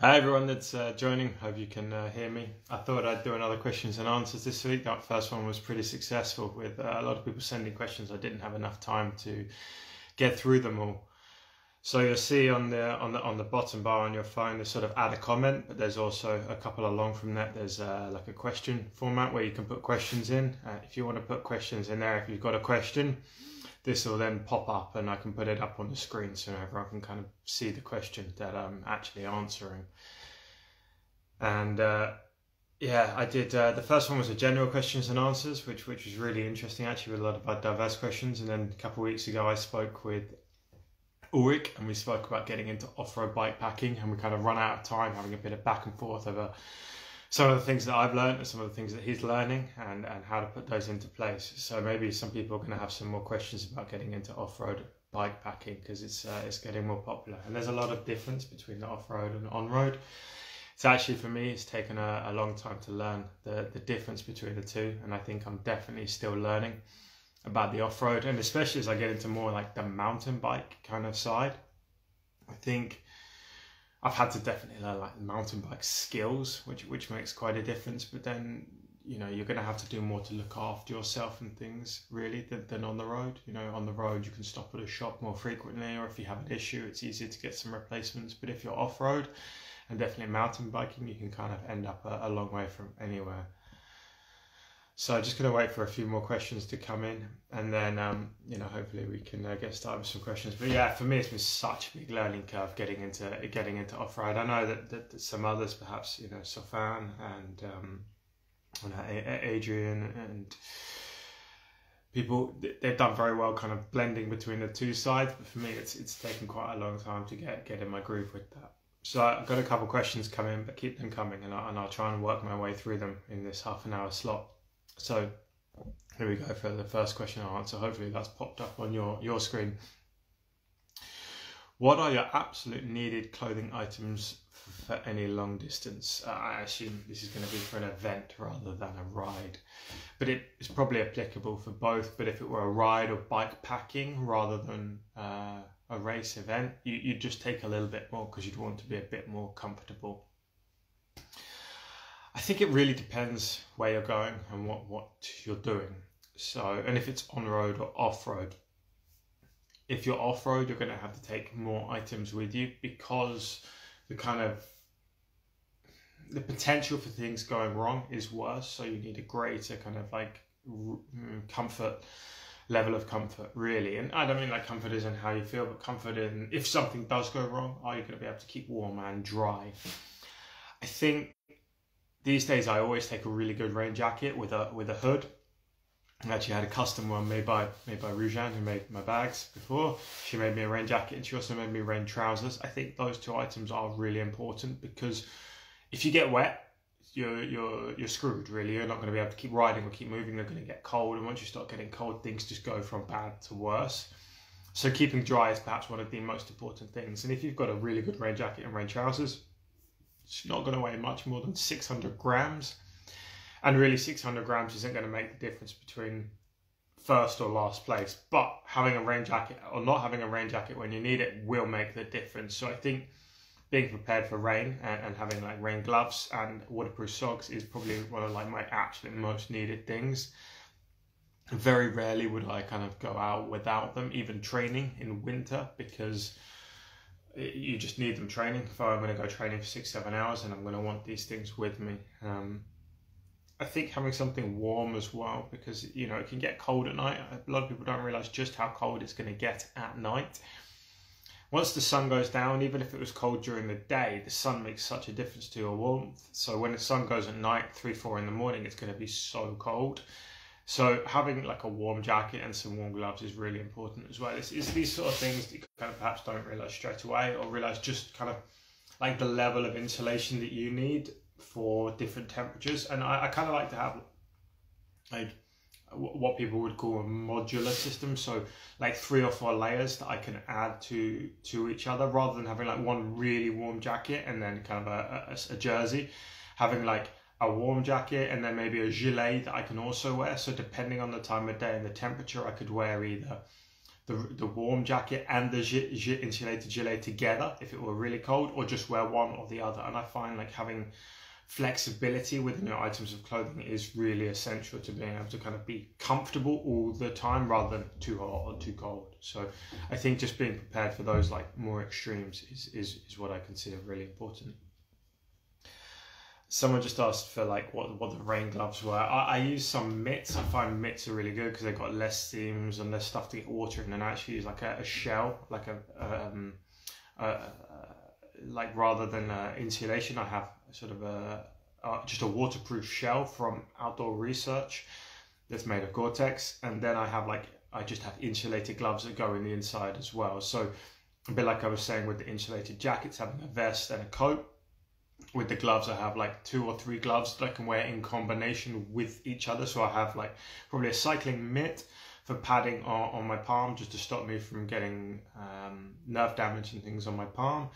Hi everyone that's joining, hope you can hear me. I thought I'd do another questions and answers this week. That first one was pretty successful with a lot of people sending questions. I didn't have enough time to get through them all. So you'll see on the bottom bar on your phone, there's sort of add a comment, but there's also a couple along from that. There's like a question format where you can put questions in. If you want to put questions in there, if you've got a question, this will then pop up and I can put it up on the screen so everyone can kind of see the question that I'm actually answering. And yeah, I did. The first one was a general questions and answers, which was really interesting actually, with a lot of diverse questions. And then a couple of weeks ago, I spoke with Ulrich and we spoke about getting into off-road bike packing, and we kind of run out of time having a bit of back and forth over some of the things that I've learned and some of the things that he's learning, and how to put those into place. So maybe some people are going to have some more questions about getting into off-road bike packing, because it's getting more popular, and there's a lot of difference between the off-road and on-road. It's actually, for me, it's taken a long time to learn the difference between the two, and I think I'm definitely still learning about the off-road, and especially as I get into more like the mountain bike kind of side. I think I've had to definitely learn like mountain bike skills, which makes quite a difference. But then, you know, you're going to have to do more to look after yourself and things really than on the road. You know, on the road you can stop at a shop more frequently, or if you have an issue, it's easier to get some replacements. But if you're off road, and definitely mountain biking, you can kind of end up a long way from anywhere. So just going to wait for a few more questions to come in, and then you know, hopefully we can get started with some questions. But yeah, for me it's been such a big learning curve getting into off-road. I know that some others, perhaps, you know, Sofan and Adrian and people, they've done very well kind of blending between the two sides, but for me it's taken quite a long time to get in my groove with that. So I've got a couple of questions coming, but keep them coming, and I'll try and work my way through them in this half an hour slot. So here we go for the first question I'll answer. Hopefully that's popped up on your screen. What are your absolute needed clothing items for any long distance? I assume this is going to be for an event rather than a ride, but it's probably applicable for both. But if it were a ride or bike packing rather than a race event, you'd just take a little bit more because you'd want to be a bit more comfortable. I think it really depends where you're going and what you're doing. So, and if it's on-road or off-road. If you're off-road, you're going to have to take more items with you, because the potential for things going wrong is worse. So you need a greater kind of like level of comfort, really. And I don't mean like comfort is in how you feel, but comfort in if something does go wrong, are you going to be able to keep warm and dry? I think these days I always take a really good rain jacket with a hood. I actually had a custom one made by Rujan, who made my bags before. She made me a rain jacket, and she also made me rain trousers. I think those two items are really important, because if you get wet, you're screwed, really. You're not going to be able to keep riding or keep moving. You're going to get cold, and once you start getting cold, things just go from bad to worse. So keeping dry is perhaps one of the most important things. And if you've got a really good rain jacket and rain trousers, it's not going to weigh much more than 600 grams. And really 600 grams isn't going to make the difference between first or last place. But having a rain jacket or not having a rain jacket when you need it will make the difference. So I think being prepared for rain and having like rain gloves and waterproof socks is probably one of like my absolute most needed things. Very rarely would I kind of go out without them, even training in winter, because you just need them training. If I'm going to go training for 6-7 hours, and I'm going to want these things with me. I think having something warm as well, because, you know, it can get cold at night. A lot of people don't realise just how cold it's going to get at night. Once the sun goes down, even if it was cold during the day, the sun makes such a difference to your warmth. So when the sun goes at night, 3-4 in the morning, it's going to be so cold. So having like a warm jacket and some warm gloves is really important as well. It's these sort of things that you kind of perhaps don't realise straight away, or realise just kind of like the level of insulation that you need for different temperatures. And I kind of like to have like what people would call a modular system, so like 3 or 4 layers that I can add to each other, rather than having like one really warm jacket and then kind of a jersey. Having like a warm jacket and then maybe a gilet that I can also wear. So depending on the time of day and the temperature, I could wear either the warm jacket and the insulated gilet together if it were really cold, or just wear one or the other. And I find like having flexibility within your items of clothing is really essential to being able to kind of be comfortable all the time rather than too hot or too cold. So I think just being prepared for those like more extremes is what I consider really important. Someone just asked for like what the rain gloves were. I use some mitts. I find mitts are really good because they've got less seams and less stuff to get water in, and I actually use like a shell, like like rather than insulation, I have sort of just a waterproof shell from Outdoor Research that's made of Gore-Tex, and then I just have insulated gloves that go in the inside as well. So a bit like I was saying with the insulated jackets, having a vest and a coat. With the gloves, I have like 2 or 3 gloves that I can wear in combination with each other. So I have like probably a cycling mitt for padding on my palm, just to stop me from getting nerve damage and things on my palm.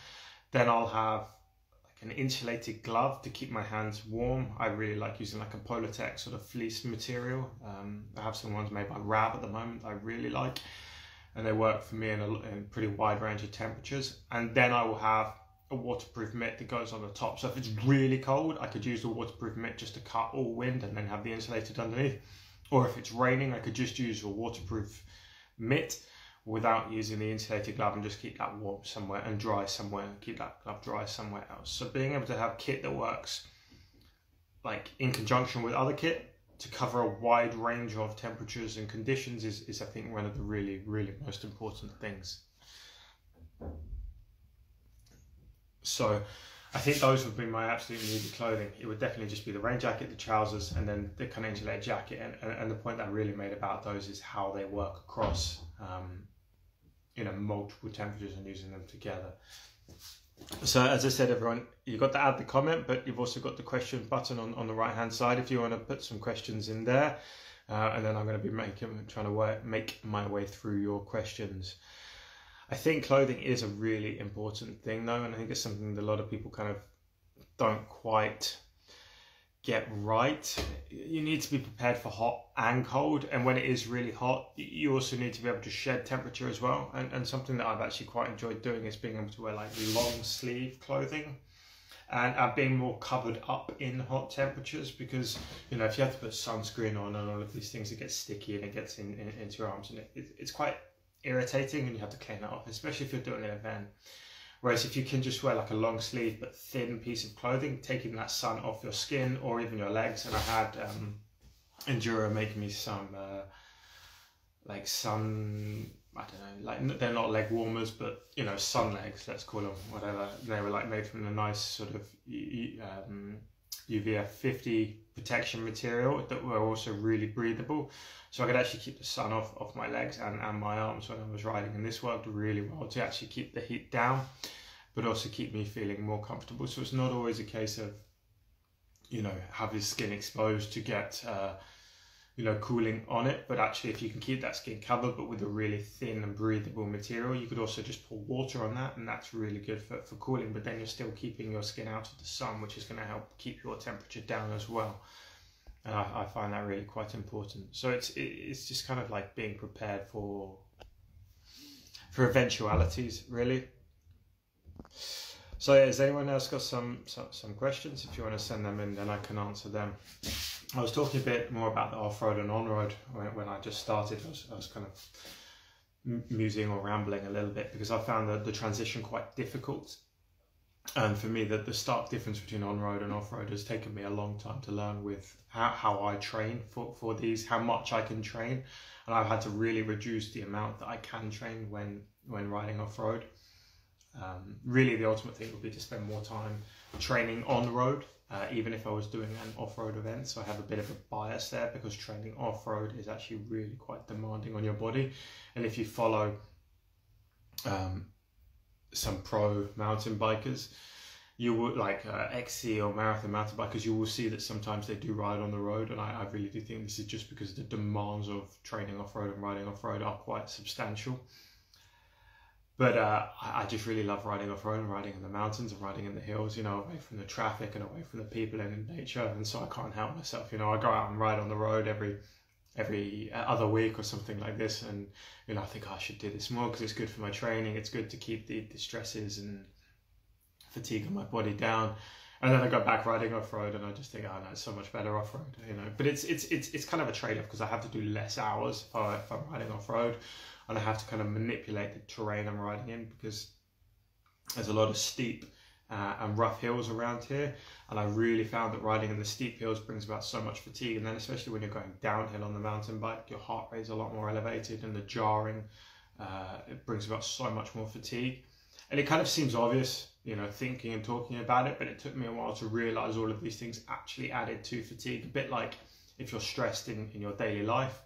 Then I'll have like an insulated glove to keep my hands warm. I really like using like a Polartec sort of fleece material. I have some ones made by Rab at the moment I really like, and they work for me in a pretty wide range of temperatures. And then I will have a waterproof mitt that goes on the top. So if it's really cold, I could use the waterproof mitt just to cut all wind and then have the insulated underneath. Or if it's raining, I could just use a waterproof mitt without using the insulated glove and just keep that warm somewhere and dry somewhere, and keep that glove dry somewhere else. So being able to have kit that works like in conjunction with other kit to cover a wide range of temperatures and conditions is I think one of the really, really most important things. So I think those would be my absolute needed clothing. It would definitely just be the rain jacket, the trousers, and then the kind of insulated jacket. And the point that I really made about those is how they work across multiple temperatures and using them together. So as I said, everyone, you've got to add the comment, but you've also got the question button on the right hand side if you want to put some questions in there. And then I'm going to be trying to make my way through your questions. I think clothing is a really important thing though, and I think it's something that a lot of people kind of don't quite get right. You need to be prepared for hot and cold, and when it is really hot, you also need to be able to shed temperature as well. And something that I've actually quite enjoyed doing is being able to wear like long sleeve clothing and being more covered up in hot temperatures, because if you have to put sunscreen on and all of these things, it gets sticky and it gets into your arms, and it's quite irritating, and you have to clean it off, especially if you're doing an event. Whereas if you can just wear like a long sleeve but thin piece of clothing, taking that sun off your skin or even your legs. And I had Enduro make me some like sun, I don't know, like they're not leg warmers, but sun legs, let's call them, whatever. They were like made from a nice sort of UVF 50 protection material that were also really breathable, so I could actually keep the sun off my legs and my arms when I was riding, and this worked really well to actually keep the heat down but also keep me feeling more comfortable. So it's not always a case of have your skin exposed to get cooling on it, but actually if you can keep that skin covered but with a really thin and breathable material, you could also just pour water on that, and that's really good for cooling, but then you're still keeping your skin out of the sun, which is going to help keep your temperature down as well. And I find that really quite important. So it's just kind of like being prepared for eventualities, really. So has anyone else got some questions? If you want to send them in, then I can answer them. I was talking a bit more about the off-road and on-road when I just started. I was kind of musing or rambling a little bit because I found the transition quite difficult. And for me, the stark difference between on-road and off-road has taken me a long time to learn with how I train for these, how much I can train. And I've had to really reduce the amount that I can train when riding off-road. Really, the ultimate thing would be to spend more time training on the road, even if I was doing an off-road event. So I have a bit of a bias there because training off-road is actually really quite demanding on your body. And if you follow some pro mountain bikers, you would like XC or marathon mountain bikers, you will see that sometimes they do ride on the road, and I really do think this is just because the demands of training off-road and riding off-road are quite substantial. But I just really love riding off-road and riding in the mountains and riding in the hills, away from the traffic and away from the people and in nature. And so I can't help myself, I go out and ride on the road every every other week or something like this, and you know, I think I should do this more because it's good for my training. It's good to keep the stresses and fatigue on my body down. And then I go back riding off-road and I just think, oh no, it's so much better off-road, you know. But it's kind of a trade-off because I have to do less hours if I'm riding off-road, and I have to kind of manipulate the terrain I'm riding in because there's a lot of steep and rough hills around here, and I really found that riding in the steep hills brings about so much fatigue. And then especially when you're going downhill on the mountain bike, your heart rate is a lot more elevated, and the jarring it brings about so much more fatigue. And it kind of seems obvious, you know, thinking and talking about it, but it took me a while to realize all of these things actually added to fatigue. A bit like if you're stressed in your daily life,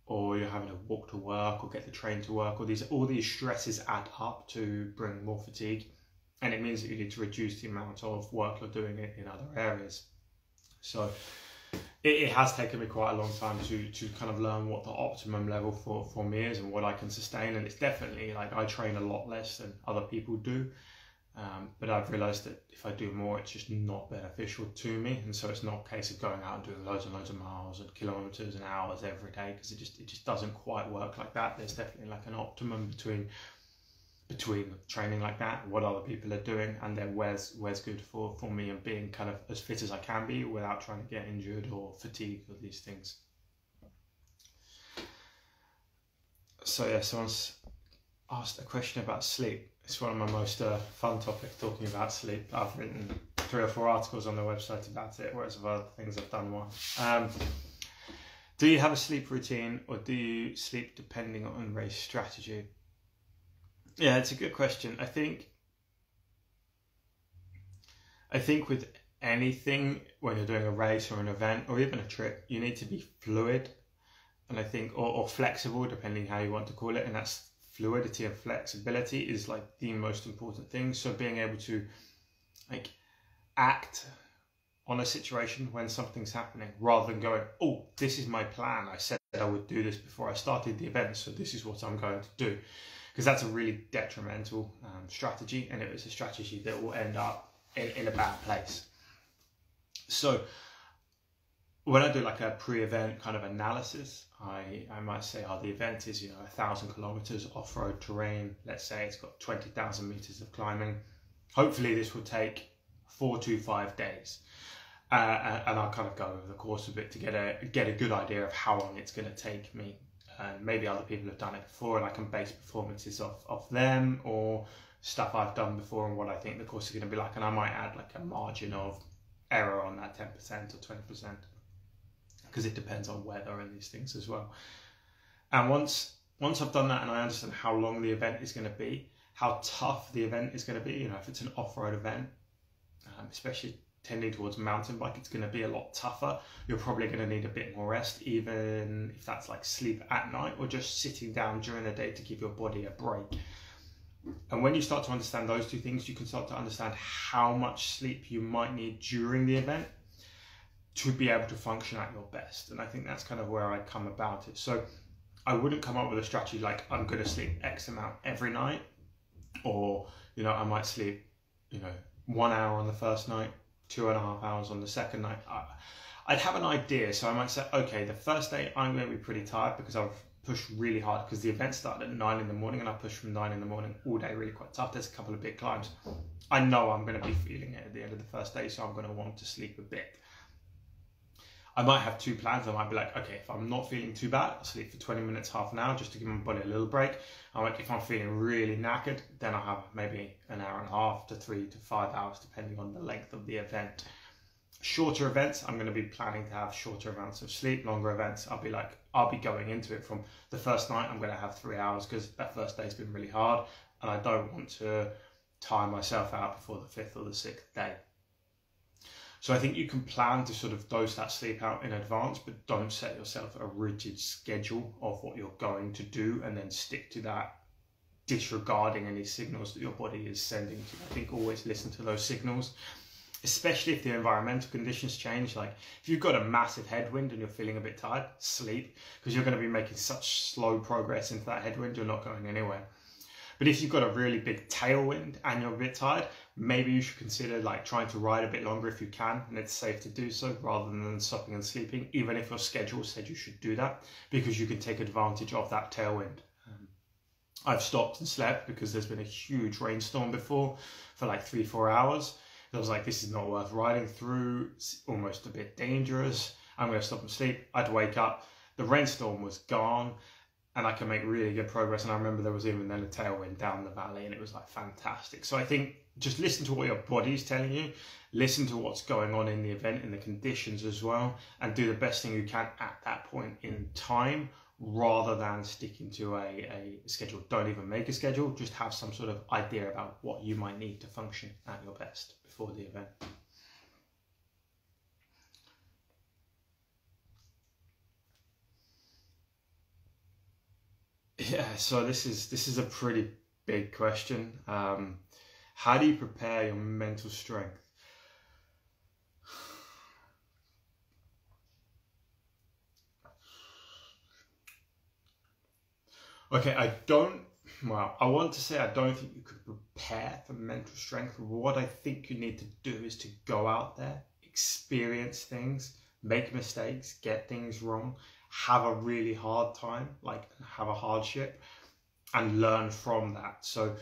or you're having to walk to work or get the train to work, or all these stresses add up to bring more fatigue. And it means that you need to reduce the amount of work you're doing in other areas. So it has taken me quite a long time to kind of learn what the optimum level for me is and what I can sustain. And it's definitely like I train a lot less than other people do. But I've realized that if I do more, it's just not beneficial to me. And so it's not a case of going out and doing loads and loads of miles and kilometers and hours every day, because it just doesn't quite work like that. There's definitely like an optimum between training like that, what other people are doing, and then where's good for me and being kind of as fit as I can be without trying to get injured or fatigued or these things. So yeah, someone's asked a question about sleep. It's one of my most fun topics, talking about sleep. I've written 3 or 4 articles on the website about it, whereas of other things I've done one. Do you have a sleep routine, or do you sleep depending on race strategy? Yeah, it's a good question. I think with anything, when you're doing a race or an event or even a trip, you need to be fluid, and I think, or flexible, depending how you want to call it. And that's fluidity and flexibility is like the most important thing. So being able to like act on a situation when something's happening, rather than going, oh, this is my plan. I said that I would do this before I started the event, so this is what I'm going to do. Because that's a really detrimental strategy, and it is a strategy that will end up in a bad place. So when I do like a pre-event kind of analysis, I might say, oh, the event is 1,000 kilometers off-road terrain. Let's say it's got 20,000 meters of climbing. Hopefully this will take 4 to 5 days. And I'll kind of go over the course of it to get a good idea of how long it's going to take me. And maybe other people have done it before, and I can base performances off them or stuff I've done before and what I think the course is going to be like. And I might add like a margin of error on that 10% or 20%, because it depends on weather and these things as well. And once I've done that and I understand how long the event is going to be, how tough the event is going to be, if it's an off-road event, especially tending towards mountain bike, it's going to be a lot tougher. You're probably going to need a bit more rest, even if that's like sleep at night or just sitting down during the day to give your body a break. And when you start to understand those two things, you can start to understand how much sleep you might need during the event to be able to function at your best. And I think that's kind of where I come about it. So I wouldn't come up with a strategy like I'm going to sleep X amount every night, or I might sleep 1 hour on the first night, 2.5 hours on the second night. I'd have an idea. So I might say, okay, the first day I'm going to be pretty tired because I've pushed really hard, because the event started at 9 in the morning and I pushed from 9 in the morning all day, really quite tough. There's a couple of big climbs. I know I'm going to be feeling it at the end of the first day, so I'm going to want to sleep a bit. I might have 2 plans. I might be like, okay, if I'm not feeling too bad, I'll sleep for 20 minutes, half an hour, just to give my body a little break. I'm like, if I'm feeling really knackered, then I'll have maybe an hour and a half to 3 to 5 hours, depending on the length of the event. Shorter events, I'm going to be planning to have shorter amounts of sleep. Longer events, I'll be going into it from the first night. I'm going to have 3 hours because that first day's been really hard, and I don't want to tire myself out before the 5th or the 6th day. So I think you can plan to sort of dose that sleep out in advance, but don't set yourself a rigid schedule of what you're going to do and then stick to that, disregarding any signals that your body is sending to you. I think always listen to those signals, especially if the environmental conditions change. Like if you've got a massive headwind and you're feeling a bit tired, sleep, because you're going to be making such slow progress into that headwind, you're not going anywhere. But if you've got a really big tailwind and you're a bit tired, maybe you should consider like trying to ride a bit longer if you can, and it's safe to do so, rather than stopping and sleeping, even if your schedule said you should do that, because you can take advantage of that tailwind. I've stopped and slept because there's been a huge rainstorm before for like 3-4 hours. I was like, this is not worth riding through, it's almost a bit dangerous, I'm going to stop and sleep. I'd wake up, the rainstorm was gone, and I can make really good progress. And I remember there was even then a tailwind down the valley, and it was like fantastic. So I think just listen to what your body's telling you, listen to what's going on in the event, in the conditions as well, and do the best thing you can at that point in time, rather than sticking to a schedule. Don't even make a schedule, just have some sort of idea about what you might need to function at your best before the event. Yeah, so this is a pretty big question. How do you prepare your mental strength? Okay, I want to say I don't think you could prepare for mental strength. What I think you need to do is to go out there, experience things, make mistakes, get things wrong, have a really hard time, like have a hardship, and learn from that. So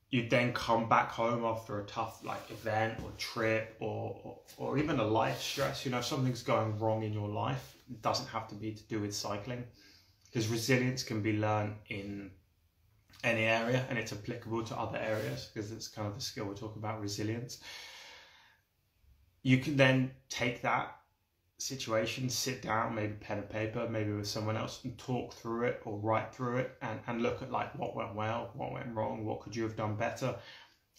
you then come back home after a tough like event or trip or even a life stress. You know, if something's going wrong in your life, it doesn't have to be to do with cycling, because resilience can be learned in any area, and it's applicable to other areas, because it's kind of the skill we're talking about, resilience. You can then take that situation, sit down, maybe pen and paper, maybe with someone else, and talk through it or write through it, and look at like what went well, what went wrong, what could you have done better,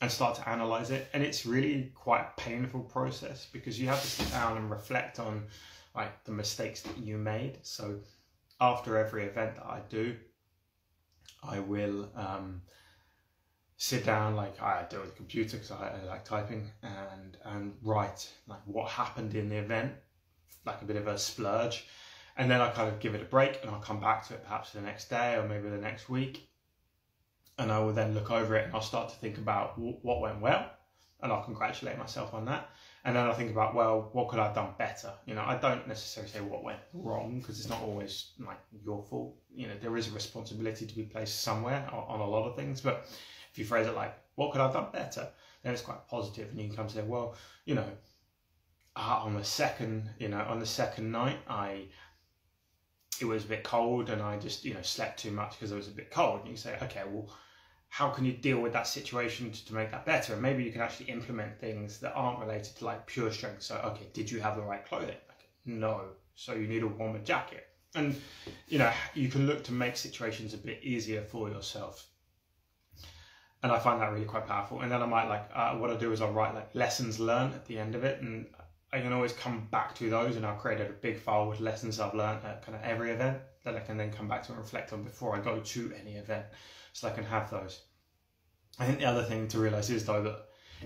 and start to analyze it. And it's really quite a painful process, because you have to sit down and reflect on like the mistakes that you made. So after every event that I do, I will sit down, like I do it with the computer because I like typing, and write like what happened in the event, like a bit of a splurge, and then I kind of give it a break, and I'll come back to it perhaps the next day or maybe the next week, and I will then look over it, and I'll start to think about what went well, and I'll congratulate myself on that. And then I think about, well, what could I have done better? You know, I don't necessarily say what went wrong, because it's not always like your fault. You know, there is a responsibility to be placed somewhere on a lot of things. But if you phrase it like, what could I have done better? Then it's quite positive, and you can come and say, well, you know, on the second night, it was a bit cold, and I just, you know, slept too much because it was a bit cold. And you say, okay, well, how can you deal with that situation to make that better? And maybe you can actually implement things that aren't related to like pure strength. So, okay, did you have the right clothing? Like, no. So you need a warmer jacket. And, you know, you can look to make situations a bit easier for yourself. And I find that really quite powerful. And then I might what I do is I'll write like lessons learned at the end of it. And I can always come back to those, and I've created a big file with lessons I've learned at kind of every event that I can then come back to and reflect on before I go to any event, so I can have those. I think the other thing to realise is, though, that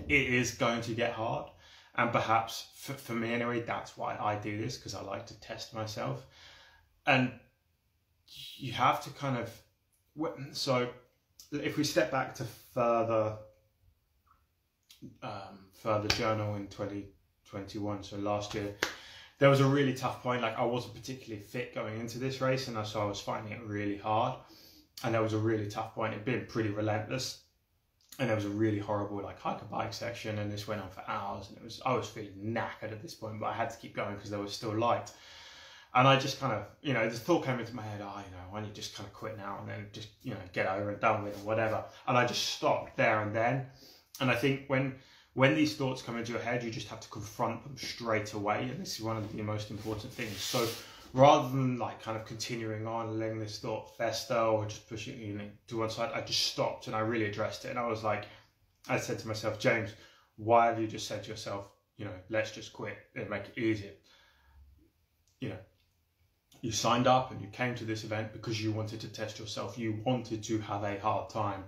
it is going to get hard, and perhaps for me anyway, that's why I do this, because I like to test myself. And you have to kind of, so if we step back to further journal in 2021, so last year, there was a really tough point. Like, I wasn't particularly fit going into this race, and so I was finding it really hard. And there was a really tough point. It'd been pretty relentless, and there was a really horrible like hike and bike section, and this went on for hours, and I was feeling knackered at this point, but I had to keep going because there was still light. And I just kind of, you know, this thought came into my head, oh, you know, why don't you just kind of quit now and then just, you know, get over and done with or whatever. And I just stopped there and then. And I think when these thoughts come into your head, you just have to confront them straight away. And this is one of the most important things. So rather than like kind of continuing on, letting this thought fester or just pushing it to one side, I just stopped and I really addressed it. And I was like, I said to myself, James, why have you just said to yourself, you know, let's just quit and make it easier? You know, you signed up and you came to this event because you wanted to test yourself. You wanted to have a hard time.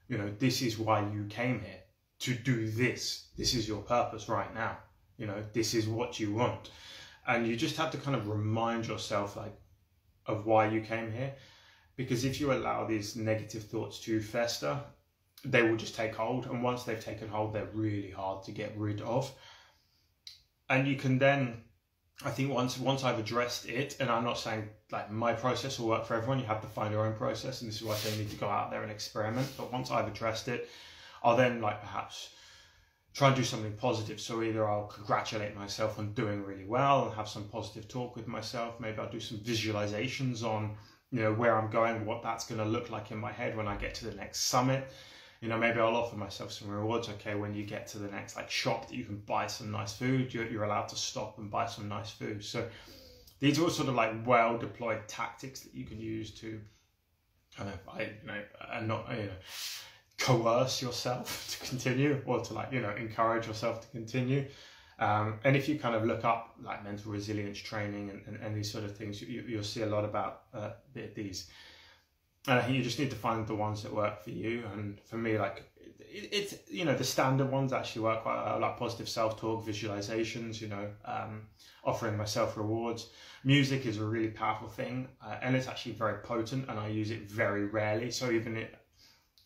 You know, this is why you came here, to do this. This is your purpose right now. You know, this is what you want. And you just have to kind of remind yourself like of why you came here. Because if you allow these negative thoughts to fester, they will just take hold. And once they've taken hold, they're really hard to get rid of. And you can then, I think once I've addressed it, and I'm not saying like my process will work for everyone, you have to find your own process, and this is why I say you need to go out there and experiment. But once I've addressed it, I'll then like perhaps try and do something positive. So either I'll congratulate myself on doing really well and have some positive talk with myself. Maybe I'll do some visualizations on, you know, where I'm going, what that's going to look like in my head when I get to the next summit. You know, maybe I'll offer myself some rewards. Okay, when you get to the next like shop that you can buy some nice food, you're allowed to stop and buy some nice food. So these are all sort of like well deployed tactics that you can use to coerce yourself to continue, or to like, you know, encourage yourself to continue. And if you kind of look up like mental resilience training and these sort of things, you'll see a lot about these. And I think you just need to find the ones that work for you. And for me, like it's you know, the standard ones actually work quite well, like positive self-talk, visualizations, you know, offering myself rewards. Music is a really powerful thing, and it's actually very potent, and I use it very rarely. So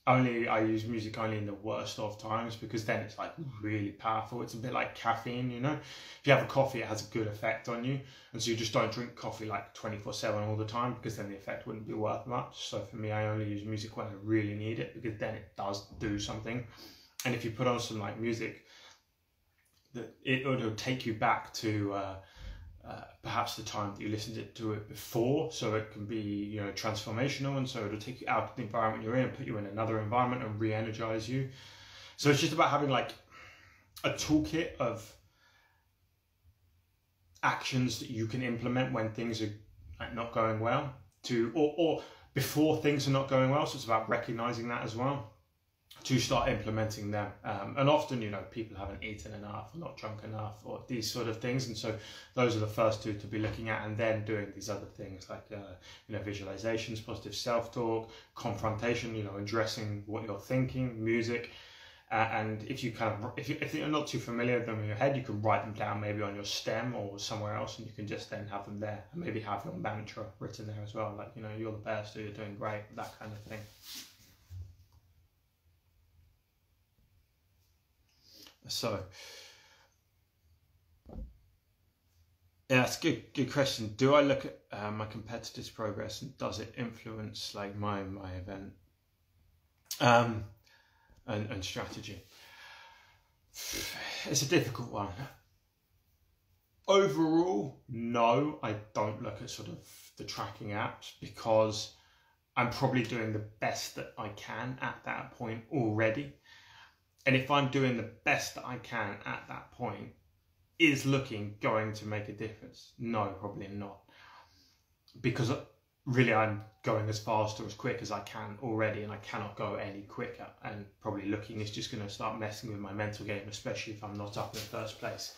I use music only in the worst of times, because then it's like really powerful. It's a bit like caffeine, you know. If you have a coffee, it has a good effect on you, and so you just don't drink coffee like 24/7 all the time, because then the effect wouldn't be worth much. So for me, I only use music when I really need it, because then it does do something. And if you put on some like music, that it'll take you back to perhaps the time that you listened to it before, so it can be, you know, transformational, and so it'll take you out of the environment you're in and put you in another environment and re-energize you. So it's just about having like a toolkit of actions that you can implement when things are like not going well, or before things are not going well. So it's about recognizing that as well, to start implementing them. And often, you know, people haven't eaten enough, or not drunk enough, or these sort of things. And so those are the first two to be looking at, and then doing these other things like, you know, visualizations, positive self-talk, confrontation, you know, addressing what you're thinking, music. And if you're not too familiar with them in your head, you can write them down maybe on your stem or somewhere else, and you can just then have them there, and maybe have your mantra written there as well. Like, you know, you're the best, or you're doing great, that kind of thing. So, yeah, that's a good question. Do I look at my competitors' progress, and does it influence like my event and strategy? It's a difficult one. Overall, no, I don't look at sort of the tracking apps, because I'm probably doing the best that I can at that point already. And if I'm doing the best that I can at that point, is going to make a difference? No, probably not. Because really I'm going as fast or as quick as I can already, and I cannot go any quicker. And probably looking is just going to start messing with my mental game, especially if I'm not up in first place.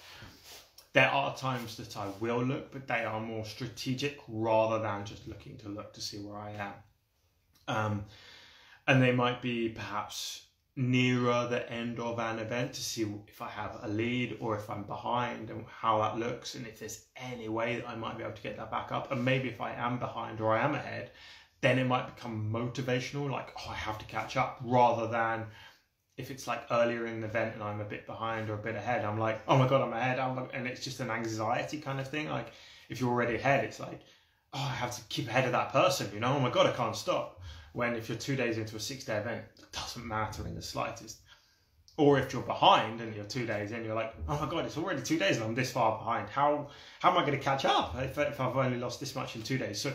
There are times that I will look, but they are more strategic rather than just looking to see where I am. And they might be perhaps nearer the end of an event to see if I have a lead or if I'm behind, and how that looks, and if there's any way that I might be able to get that back up. And maybe if I am behind or I am ahead, then it might become motivational, like, oh, I have to catch up, rather than if it's like earlier in the event and I'm a bit behind or a bit ahead, I'm like, oh my God, I'm ahead. And it's just an anxiety kind of thing. Like if you're already ahead, it's like, oh, I have to keep ahead of that person, you know, oh my God, I can't stop. When if you're 2 days into a 6-day event, it doesn't matter in the slightest. Or if you're behind and you're 2 days in, you're like, oh my God, it's already 2 days and I'm this far behind. How am I going to catch up if I've only lost this much in 2 days? So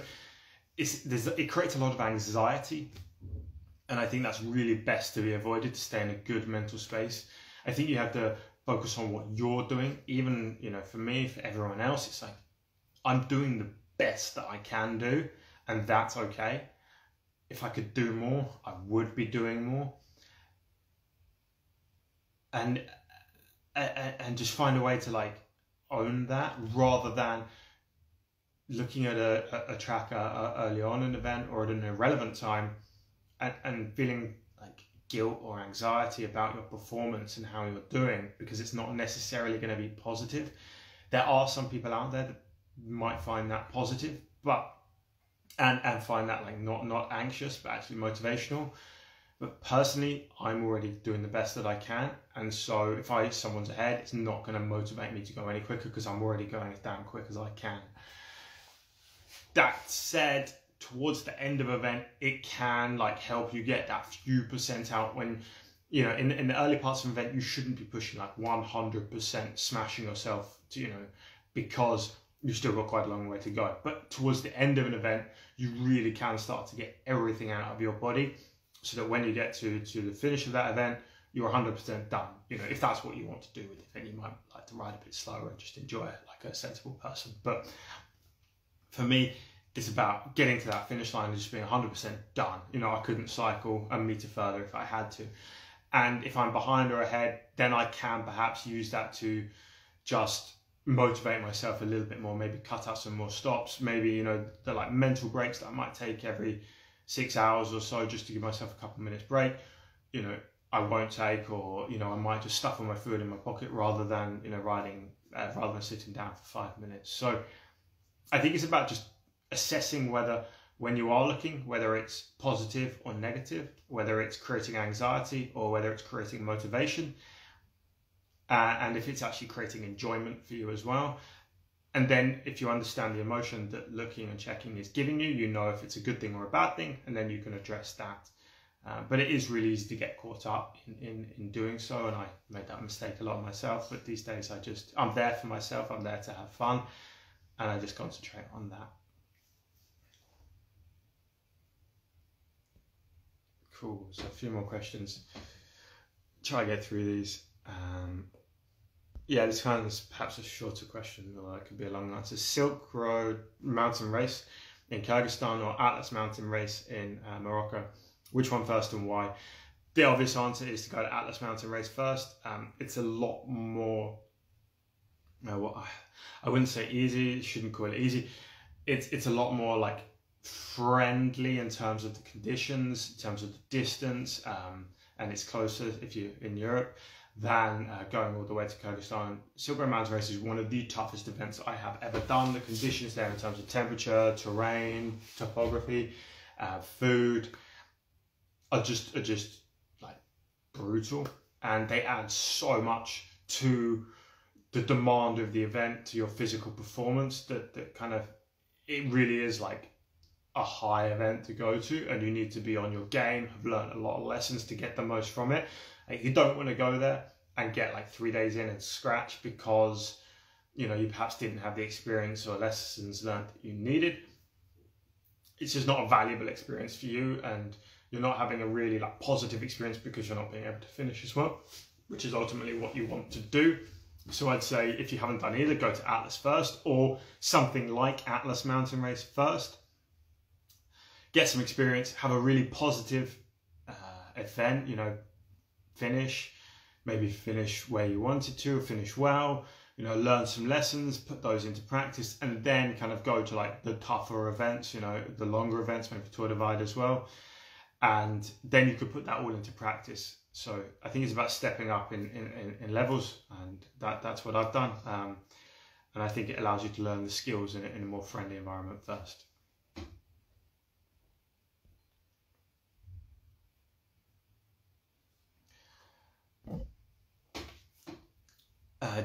it creates a lot of anxiety. And I think that's really best to be avoided, to stay in a good mental space. I think you have to focus on what you're doing. Even, you know, for me, for everyone else, it's like, I'm doing the best that I can do, and that's okay. If I could do more, I would be doing more. And just find a way to like own that, rather than looking at a tracker early on in an event or at an irrelevant time and feeling like guilt or anxiety about your performance and how you're doing, because it's not necessarily going to be positive. There are some people out there that might find that positive, but and find that like not anxious, but actually motivational. But personally, I'm already doing the best that I can. And so if someone's ahead, it's not going to motivate me to go any quicker because I'm already going as damn quick as I can. That said, towards the end of an event, it can like help you get that few percent out when, you know, in the early parts of an event, you shouldn't be pushing like 100% smashing yourself to, you know, because you've still got quite a long way to go. But towards the end of an event, you really can start to get everything out of your body so that when you get to the finish of that event, you're 100% done. You know, if that's what you want to do with the event, you might like to ride a bit slower and just enjoy it like a sensible person. But for me, it's about getting to that finish line and just being 100% done. You know, I couldn't cycle a meter further if I had to. And if I'm behind or ahead, then I can perhaps use that to just motivate myself a little bit more, maybe cut out some more stops, maybe, you know, the like mental breaks that I might take every 6 hours or so just to give myself a couple of minutes break, you know, I won't take, or, you know, I might just stuff all my food in my pocket rather than, you know, rather than sitting down for 5 minutes. So I think it's about just assessing whether, when you are looking, whether it's positive or negative, whether it's creating anxiety or whether it's creating motivation, and if it's actually creating enjoyment for you as well. And then if you understand the emotion that looking and checking is giving you, you know if it's a good thing or a bad thing, and then you can address that. But it is really easy to get caught up in doing so, and I made that mistake a lot myself. But these days I'm there for myself, I'm there to have fun, and I just concentrate on that. Cool, so a few more questions. Try to get through these. Yeah, this kind of is perhaps a shorter question, or it could be a long answer. Silkroad Mountain Race in Kyrgyzstan or Atlas Mountain Race in Morocco. Which one first and why? The obvious answer is to go to Atlas Mountain Race first. It's a lot more, I wouldn't say easy, shouldn't call it easy. It's a lot more like friendly in terms of the conditions, in terms of the distance, and it's closer if you're in Europe than going all the way to Kyrgyzstan. Silkroad Mountain Race is one of the toughest events I have ever done. The conditions there in terms of temperature, terrain, topography, food are just like brutal, and they add so much to the demand of the event, to your physical performance, that kind of, it really is like a high event to go to, and you need to be on your game, have learned a lot of lessons to get the most from it. Like, you don't want to go there and get like 3 days in and scratch because, you know, you perhaps didn't have the experience or lessons learned that you needed. It's just not a valuable experience for you, and you're not having a really like positive experience because you're not being able to finish as well, which is ultimately what you want to do. So I'd say if you haven't done either, go to Atlas first, or something like Atlas Mountain Race first. Get some experience, have a really positive event, you know, maybe finish where you wanted to, finish well, you know, learn some lessons, put those into practice, and then kind of go to like the tougher events, you know, the longer events, maybe Tour Divide as well. And then you could put that all into practice. So I think it's about stepping up in levels, and that's what I've done. And I think it allows you to learn the skills in a more friendly environment first.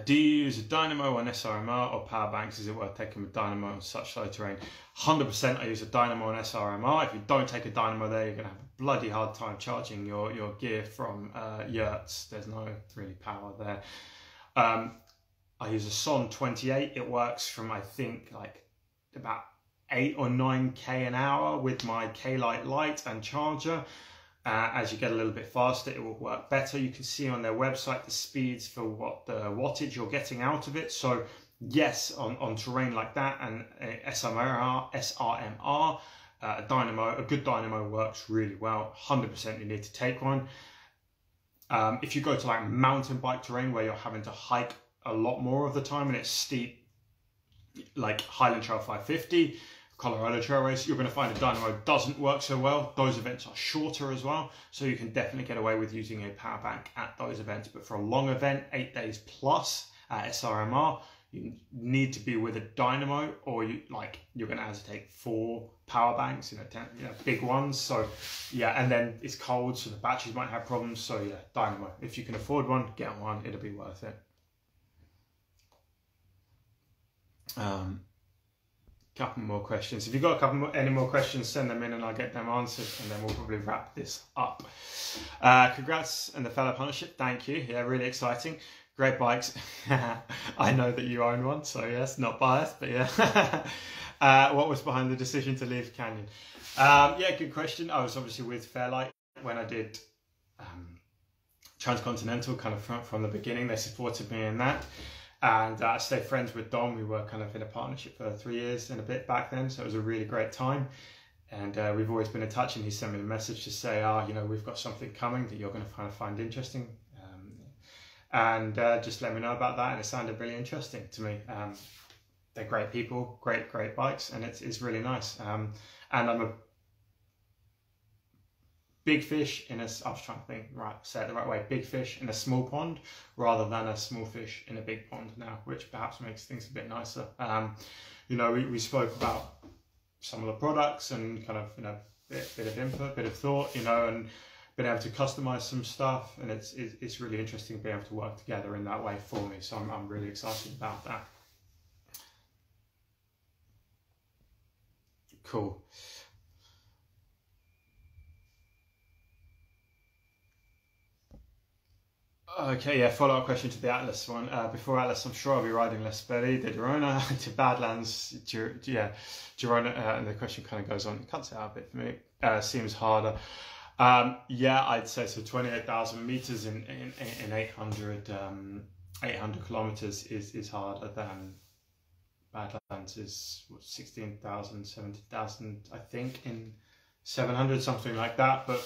Do you use a dynamo, an SRMR, or power banks? Is it worth taking a dynamo on such low terrain? 100% I use a dynamo and SRMR. If you don't take a dynamo there, you're going to have a bloody hard time charging your gear from yurts. There's no really power there. I use a Son 28. It works from, I think, like about 8 or 9k an hour with my K-Lite light and charger. As you get a little bit faster, it will work better. You can see on their website the speeds for what the wattage you're getting out of it. So yes, on terrain like that, and SRMR, a good dynamo works really well. 100% you need to take one. If you go to like mountain bike terrain where you're having to hike a lot more of the time and it's steep, like Highland Trail 550, Colorado Trail Race, you're going to find a dynamo doesn't work so well. Those events are shorter as well, so you can definitely get away with using a power bank at those events. But for a long event, 8 days plus at SRMR, you need to be with a dynamo, or you're going to have to take 4 power banks, 10, big ones. So yeah, and then it's cold, so the batteries might have problems. So yeah, dynamo. If you can afford one, get one. It'll be worth it. Couple more questions. If you've got any more questions, send them in and I'll get them answered, and then we'll probably wrap this up. Congrats on the fellow partnership. Thank you. Yeah, really exciting. Great bikes. I know that you own one, so yes, not biased, but yeah. What was behind the decision to leave Canyon? Yeah, good question. I was obviously with Fairlight when I did Transcontinental, kind of from the beginning. They supported me in that. And I stayed friends with Dom. We were kind of in a partnership for 3 years and a bit back then. So it was a really great time. And we've always been in touch, and he sent me a message to say, we've got something coming that you're going to kind of find interesting. And just let me know about that. And it sounded really interesting to me. They're great people, great bikes, and it's really nice. And I'm a big fish in a, I was trying to think, say it the right way, big fish in a small pond rather than a small fish in a big pond now, which perhaps makes things a bit nicer. We spoke about some of the products and kind of, bit of input, bit of thought, and been able to customize some stuff, and it's really interesting being able to work together in that way for me. So I'm really excited about that. Cool. Okay, yeah, follow-up question to the Atlas one. Before Atlas, I'm sure I'll be riding L'esperit de Girona to Badlands. Girona, and the question kind of goes on. It cuts it out a bit for me. Seems harder. Yeah, I'd say so. 28,000 meters in 800 kilometers is harder than Badlands is 16,000, 17,000, I think, in 700, something like that. But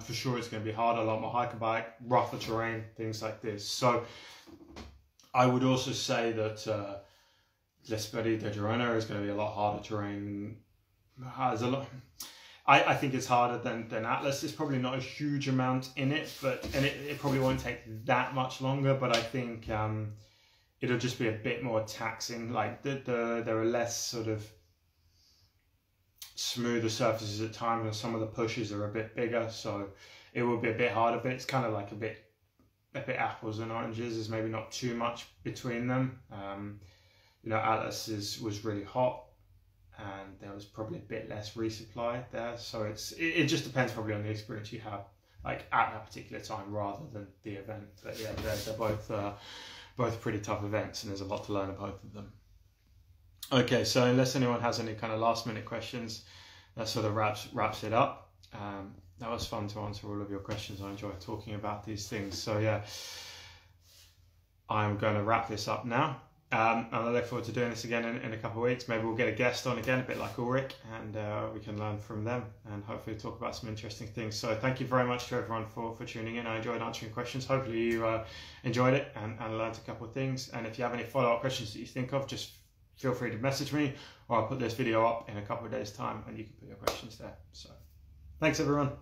for sure it's going to be harder, a lot more hiker bike, rougher terrain, things like this. So I would also say that L'esperit de Girona is going to be a lot harder terrain. There's a lot. I think it's harder than Atlas. There's probably not a huge amount in it, and it probably won't take that much longer. But I think it'll just be a bit more taxing. Like there are less sort of smoother surfaces at times, and some of the pushes are a bit bigger, so it will be a bit harder. But it's kind of like a bit apples and oranges. There's maybe not too much between them. Atlas was really hot, and there was probably a bit less resupply there. So it just depends probably on the experience you have, like at that particular time, rather than the event. But yeah, they're both pretty tough events, and there's a lot to learn about both of them. Okay, so unless anyone has any kind of last minute questions, that sort of wraps it up. That was fun to answer all of your questions. I enjoy talking about these things. So yeah, I'm going to wrap this up now. And I look forward to doing this again in a couple of weeks. Maybe we'll get a guest on again, a bit like Ulrich, and we can learn from them and hopefully talk about some interesting things. So thank you very much to everyone for tuning in. I enjoyed answering questions. Hopefully you enjoyed it and learned a couple of things. And if you have any follow-up questions that you think of, just feel free to message me, or I'll put this video up in a couple of days' time and you can put your questions there. So thanks everyone.